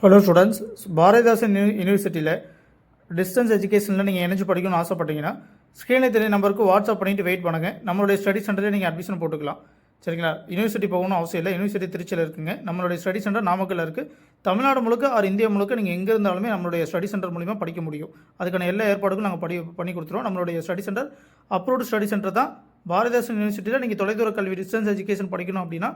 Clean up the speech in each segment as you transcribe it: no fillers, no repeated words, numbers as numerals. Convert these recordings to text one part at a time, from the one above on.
Hello students, Bharathidasan யூனிவர்சிட்டியில் distance எஜுகேஷனில் நீங்கள் இணைஞ்சு படிக்கணும்னு ஆசைப்பட்டீங்கன்னா ஸ்க்ரீனில் தெரிய நம்பருக்கு வாட்ஸ்அப் பண்ணிவிட்டு வெயிட் பண்ணுங்கள். நம்மளுடைய ஸ்டடி சென்டரில் நீங்கள் அட்மிஷன் போட்டுக்கலாம். சரிங்களா? யூனிவர்சிட்டி போகணும்னு அவசியம் இல்லை. யூனிவர்சிட்டி திருச்சியில் இருக்குங்க. நம்மளுடைய ஸ்டடி சென்டர் நாமக்கல்ல இருக்குது. தமிழ்நாடு முழுக்க ஆர் இந்தியா முழுக்க நீங்கள் எங்கே இருந்தாலுமே நம்மளுடைய ஸ்டடி சென்டர் மூலிமா படிக்க முடியும். அதுக்கான எல்லா ஏற்பாடுகளும் நாங்கள் பண்ணி கொடுத்துருவோம். நம்மளுடைய study centre approved study centre தான். பாரதிதாசன் யூனிவர்சிட்டியில் நீங்கள் தொலைதூர கல்வி டிஸ்டன்ஸ் எஜுகேஷன் படிக்கணும் அப்படின்னா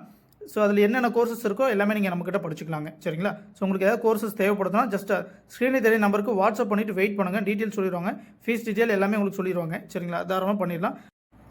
ஸோ அதில் என்னென்ன கோர்சஸ் இருக்கோ எல்லாமே நீங்கள் நம்மக்கிட்ட படிச்சுக்கலாங்க. சரிங்களா? ஸோ உங்களுக்கு ஏதாவது கோர்சஸ் தேவைப்படுதுன்னா ஜஸ்ட் ஸ்க்ரீனில் தெரிய நம்பருக்கு வாட்ஸ்அப் பண்ணிவிட்டு வெயிட் பண்ணுங்கள். டீட்டெயில் சொல்லிடுவாங்க. ஃபீஸ் டீட்டெயில் எல்லாமே உங்களுக்கு சொல்லிடுவாங்க. சரிங்களா? தாராளமாக பண்ணிடலாம்.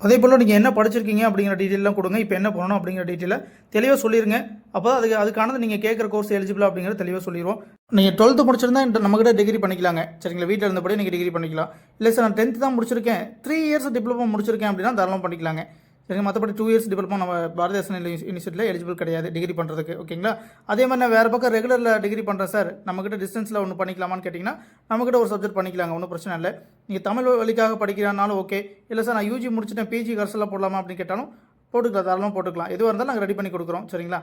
அதே போல் நீங்கள் என்ன படிச்சிருக்கீங்க அப்படிங்கிற டீட்டெயிலாம் கொடுங்க. இப்போ என்ன பண்ணணும் அப்படிங்கிற டீட்டெயிலை தெளிவாக சொல்லிடுங்க. அப்போ அதுக்கானது நீங்கள் கேட்குற கோர்ஸ் எலிஜிபிள் அப்படிங்கிறத தெளிவாக சொல்லிடுவோம். நீங்கள் 12th முடிச்சிருந்தா நம்மகிட்ட டிகிரி பண்ணிக்கலாங்க. சரிங்களா? வீட்டில் இருந்தபடி நீங்கள் டிகிரி பண்ணிக்கலாம். இல்லை சார் நான் 10th தான் முடிச்சிருக்கேன், 3 இயர்ஸ் டிப்ளமோ முடிச்சிருக்கேன் அப்படின்னா தாராளமாக பண்ணிக்கலாங்க. சரிங்க. மற்றபடி 2 இயர்ஸ் டிப்ளமோ நம்ம பாரதிதாசன் யூனிவர்சிட்டியில் எலிஜிபிள் கிடையாது டிகிரி பண்ணுறதுக்கு. ஓகேங்களா? அதே மாதிரி நான் வேறு பக்கம் ரெகுலரில் டிகிரி பண்ணுறேன் சார், நம்மக்கிட்ட டிஸ்டன்ஸில் ஒன்று பண்ணிக்கலாமான்னு கேட்டிங்கன்னா நம்மக்கிட்ட ஒரு சப்ஜெக்ட் பண்ணிக்கலாங்க. ஒன்றும் பிரச்சனை இல்லை. நீங்கள் தமிழ் வழிக்காக படிக்கிறானாலும் ஓகே, இல்லை சார் நான் யூஜி முடிச்சுட்டேன் பிஜி கரஸில் போடலாமா அப்படின்னு கேட்டாலும் போட்டுக்கலாம், தாராளமாக போட்டுக்கலாம். எதுவாக இருந்தாலும் நாங்கள் ரெடி பண்ணி கொடுக்குறோம். சரிங்களா?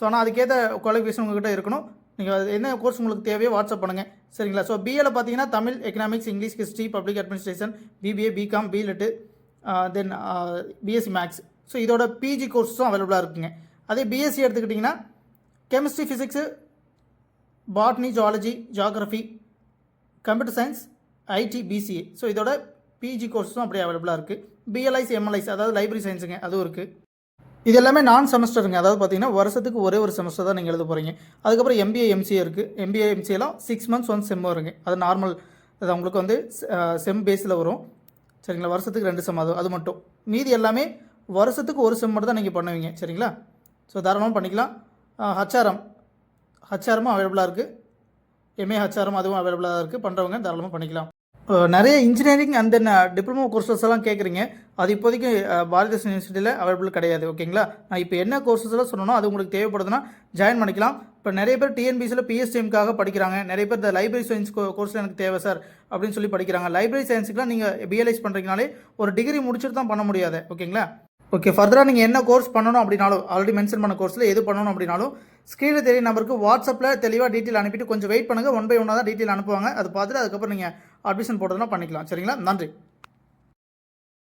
ஸோ ஆனால் அதுக்கேற்ற குவாலிஃபிகேஷன் உங்கள்கிட்ட இருக்கணும். நீங்கள் என்ன கோர்ஸ் உங்களுக்கு தேவையோ வாட்ஸ்அப் பண்ணுங்கள். சரிங்களா? ஸோ பிஏல பார்த்தீங்கன்னா Tamil, economics, English, history, public administration, BBA, BCom, BLit, then BSc maths. So இதோட பிஜி கோர்ஸும் அவைலபிளாக இருக்குங்க. அதே பிஎஸ்சி எடுத்துக்கிட்டிங்கன்னா chemistry, physics, botany, zoology, geography, computer science, IT, BCA. So இதோட பிஜி கோர்ஸும் அப்படியே அவைலபிளாக இருக்குது. பிஎல்ஐஸ், எம்எல்ஐஸ் அதாவது லைப்ரரி சயின்ஸுங்க, அதுவும் இருக்குது. இது எல்லாமே நான் செமஸ்டருங்க. அதாவது பார்த்தீங்கன்னா வருஷத்துக்கு ஒரே ஒரு செமஸ்டர் தான் நீங்கள் எழுத போகிறீங்க. அதுக்கப்புறம் எம்பிஏ, எம்சிஏ இருக்குது. எம்பிஏ, எம்சிஏலாம் 6 months ஒன் செம் வருங்க. அது நார்மல், அது உங்களுக்கு வந்து செம் பேஸில் வரும். சரிங்களா? வருஷத்துக்கு 2 செம் அது மட்டும். மீதி எல்லாமே வருஷத்துக்கு ஒரு செம் மட்டும் தான் நீங்கள் பண்ணுவீங்க. சரிங்களா? ஸோ தாராளமாக பண்ணிக்கலாம். ஹச்ஆர்எம் அவைலபிளாக இருக்குது. எம்ஏ ஹச்ஆர்எம் அதுவும் அவைலபிளாக இருக்குது. பண்ணுறவங்க தாராளமாக பண்ணிக்கலாம். நிறைய engineering and then diploma courses எல்லாம் கேட்குறீங்க. அது இப்போதைக்கு பாரதிதாசன் யூனிவர்சிட்டியில் அவைலபிள் கிடையாது. ஓகேங்களா? நான் இப்போ என்ன கோர்சஸ் எல்லாம் சொன்னோம் அது உங்களுக்கு தேவைப்படுதுன்னா ஜாயின் பண்ணிக்கலாம். இப்போ நிறைய பேர் டிஎன்பிசியில் பிஎஸ்டிஎம்காக படிக்கிறாங்க. நிறைய பேர் இந்த லைப்ரரி சயின்ஸ் கோர்ஸில் எனக்கு தேவை சார் அப்படின்னு சொல்லி படிக்கிறாங்க. லைப்ரரி சயின்ஸுக்குலாம் நீங்கள் பிஎல்ஐஸ் பண்ணுறீங்கனாலே ஒரு டிகிரி முடிச்சுட்டு தான் பண்ண முடியாது. ஓகேங்களா? ஓகே, ஃபர்தராக நீங்கள் என்ன கோர்ஸ் பண்ணணும் அப்படின்னாலும் ஆல்ரெடி மென்ஷன் பண்ண கோர்ஸில் எது பண்ணணும் அப்படின்னாலும் ஸ்க்ரீனில் தெரிய நம்பருக்கு வாட்ஸ்அப்பில் தெளிவாக டீட்டெயில் அனுப்பிட்டு கொஞ்சம் வெயிட் பண்ணுங்கள். 1 by 1 தான் டீட்டெயில் அனுப்புவாங்க. அது பார்த்துட்டு அதுக்கப்புறம் நீங்கள் அட்மிஷன் போடுறதுனா பண்ணிக்கலாம். சரிங்களா? நன்றி.